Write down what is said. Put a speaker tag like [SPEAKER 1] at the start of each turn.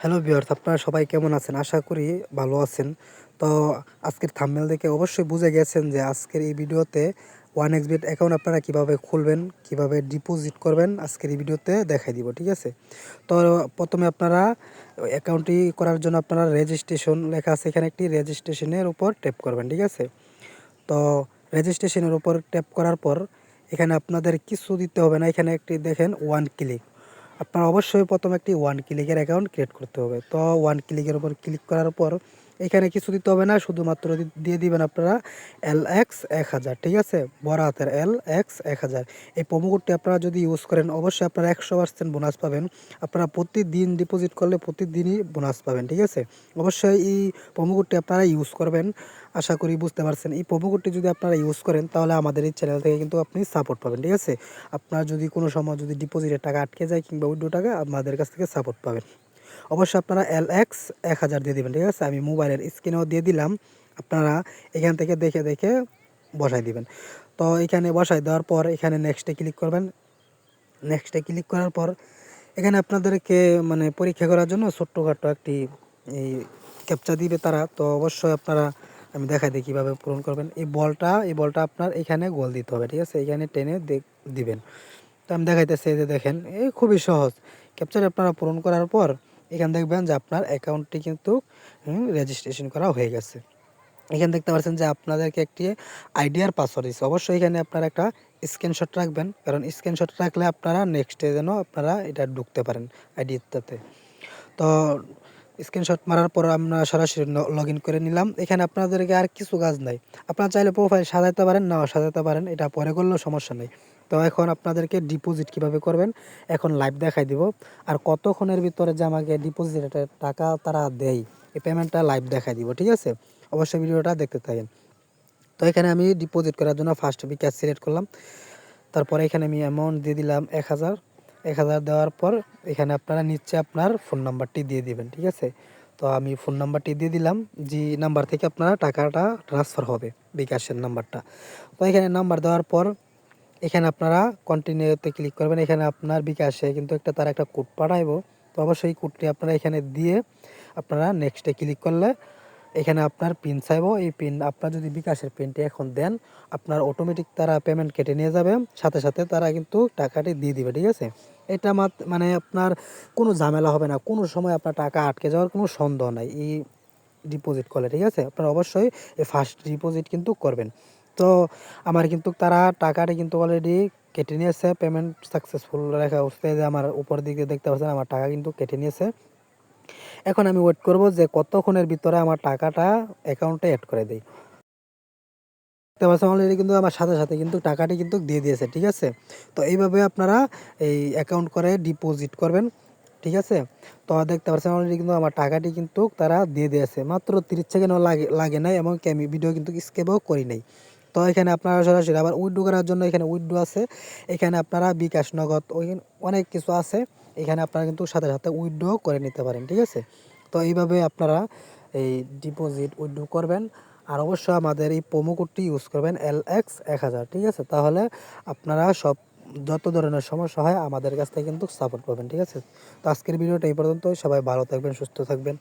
[SPEAKER 1] Hello viewers, আপনারা সবাই কেমন আছেন? আশা করি ভালো আছেন। তো আজকের থাম্বনেল দেখে অবশ্যই বুঝে গেছেন যে আজকের এই ভিডিওতে 1xBet অ্যাকাউন্ট আপনারা কিভাবে খুলবেন, কিভাবে ডিপোজিট করবেন আজকের এই ভিডিওতে দেখাই দিব। ঠিক আছে? তো প্রথমে আপনারা অ্যাকাউন্টটি করার জন্য আপনারা রেজিস্ট্রেশন লেখা আছে, এখানে একটি রেজিস্ট্রেশনের উপর ট্যাপ করবেন। ঠিক আছে? তো রেজিস্ট্রেশনের উপর ট্যাপ করার পর এখানে আপনাদের কিছু দিতে হবে না, এখানে একটি দেখেন ওয়ান ক্লিক। আপনার অবশ্যই প্রথমে একটি ওয়ান ক্লিকের অ্যাকাউন্ট ক্রিয়েট করতে হবে। তো ওয়ান ক্লিকের উপর ক্লিক করার পর এখানে কিছু দিতে হবে না, শুধুমাত্র দিয়ে দিবেন আপনারা LX1000। ঠিক আছে, বড় হাতের LX1000। এই প্রোমো কোডটি আপনারা যদি ইউজ করেন অবশ্যই আপনারা 100% বোনাস পাবেন। আপনারা প্রতিদিন ডিপোজিট করলে প্রতিদিনই বোনাস পাবেন। ঠিক আছে, অবশ্যই এই প্রোমো কোডটি আপনারা ইউজ করবেন। আশা করি বুঝতে পারছেন। এই প্রোমো কোডটি যদি আপনারা ইউজ করেন তাহলে আমাদের এই চ্যানেল থেকে কিন্তু আপনি সাপোর্ট পাবেন। ঠিক আছে, আপনার যদি কোনো সময় যদি ডিপোজিটের টাকা আটকে যায় কিংবা উইথড্র টাকা, আমাদের কাছ থেকে সাপোর্ট পাবেন। অবশ্যই আপনারা LX1000 দিয়ে দিবেন। ঠিক আছে, আমি মোবাইলের স্ক্রিনেও দিয়ে দিলাম, আপনারা এখান থেকে দেখে দেখে বসাই দিবেন। তো এখানে বসাই দেওয়ার পর এখানে নেক্সটে ক্লিক করবেন। নেক্সটে ক্লিক করার পর এখানে আপনাদেরকে পরীক্ষা করার জন্য ছোট্টখাটো একটি এই ক্যাপচা দিবে তারা। তো অবশ্যই আপনারা, আমি দেখাই দিই কীভাবে পূরণ করবেন। এই বলটা আপনার এখানে গোল দিতে হবে। ঠিক আছে, এখানে টেনে দিবেন। তো আমি দেখাইতেছি, এই যে দেখেন, এই খুবই সহজ। ক্যাপচার আপনারা পূরণ করার পর এখানে দেখবেন যে আপনার অ্যাকাউন্টটি কিন্তু রেজিস্ট্রেশন করা হয়ে গেছে। এখানে দেখতে পাচ্ছেন যে আপনাদেরকে একটি আইডি আর পাসওয়ার্ড দিচ্ছে। অবশ্যই এখানে আপনারা একটা স্ক্রিনশট রাখবেন, কারণ স্ক্রিনশট রাখলে আপনারা নেক্সটে যেন আপনারা এটা ঢুকতে পারেন আইডিটাতে। তো স্ক্রিনশট মারার পর আমরা সরাসরি লগ ইন করে নিলাম। এখানে আপনাদেরকে আর কিছু কাজ নাই। আপনারা চাইলে প্রোফাইল সাজাতে পারেন, নাও সাজাতে পারেন, এটা পরে করলেও সমস্যা নেই। তো এখন আপনাদেরকে ডিপোজিট কিভাবে করবেন এখন লাইভ দেখাই দিব। আর কতক্ষণের ভিতরে যে আমাকে ডিপোজিটের টাকা তারা দেয়, এই পেমেন্টটা লাইভ দেখাই দিব। ঠিক আছে, অবশ্যই ভিডিওটা দেখতে থাকেন। তো এখানে আমি ডিপোজিট করার জন্য ফার্স্ট বিকাশ সিলেক্ট করলাম। তারপরে এখানে আমি অ্যামাউন্ট দিয়ে দিলাম 1000। 1000 দেওয়ার পর এখানে আপনারা নিচে আপনার ফোন নাম্বারটি দিয়ে দিবেন। ঠিক আছে, তো আমি ফোন নাম্বারটি দিয়ে দিলাম, যে নাম্বার থেকে আপনারা টাকাটা ট্রান্সফার হবে, বিকাশের নাম্বারটা। তো এখানে নাম্বার দেওয়ার পর এখানে আপনারা কন্টিনিউতে ক্লিক করবেন। এখানে আপনার বিকাশে কিন্তু তারা একটা কোড পাঠাইবো। তো অবশ্যই কোডটি আপনারা এখানে দিয়ে আপনারা নেক্সটে ক্লিক করলে এখানে আপনার পিন চাইবো। এই পিন আপনার যদি বিকাশের পিনটি এখন দেন, আপনার অটোমেটিক তারা পেমেন্ট কেটে নিয়ে যাবে, সাথে সাথে তারা কিন্তু টাকাটি দিয়ে দিবে। ঠিক আছে, এটা আপনার কোনো ঝামেলা হবে না, কোনো সময় আপনার টাকা আটকে যাওয়ার কোনো সন্দেহ নাই এই ডিপোজিট করলে। ঠিক আছে, আপনারা অবশ্যই এই ফার্স্ট ডিপোজিট কিন্তু করবেন। তো আমার কিন্তু তারা টাকাটি কিন্তু অলরেডি কেটে নিয়েছে, পেমেন্ট সাকসেসফুল লেখা উঠছে, যে আমার উপর দিকে দেখতে পাচ্ছেন আমার টাকা কিন্তু কেটে নিয়েছে। এখন আমি ওয়েট করব যে কতক্ষণের ভিতরে আমার টাকাটা অ্যাকাউন্টে অ্যাড করে দেয়। দেখতে পাচ্ছেন অলরেডি কিন্তু আমার সাথে সাথে কিন্তু টাকাটি কিন্তু দিয়ে দিয়েছে। ঠিক আছে, তো এইভাবে আপনারা এই অ্যাকাউন্ট করে ডিপোজিট করবেন। ঠিক আছে, তো দেখতে পাচ্ছেন অলরেডি কিন্তু আমার টাকাটি কিন্তু তারা দিয়ে দিয়েছে, মাত্র 30 সেকেন্ডও লাগে নাই, এবং আমি ভিডিও কিন্তু স্কেপও করি নাই। তো এখানে আপনারা সরাসরি আবার উইথড্র করার জন্য এখানে উইথড্র আছে, এখানে আপনারা বিকাশ, নগদ, অনেক কিছু আছে, এখানে আপনারা কিন্তু সাথে সাথে উইথড্র করে নিতে পারেন। ঠিক আছে, তো এইভাবে আপনারা এই ডিপোজিট উইথড্র করবেন। আর অবশ্যই আমাদের এই প্রোমো কোডটি ইউজ করবেন LX1000। ঠিক আছে, তাহলে আপনারা যত ধরনের সমস্যা হয় আমাদের কাছ থেকে কিন্তু সাপোর্ট পাবেন। ঠিক আছে, তো আজকের ভিডিওটা এই পর্যন্ত। সবাই ভালো থাকবেন, সুস্থ থাকবেন।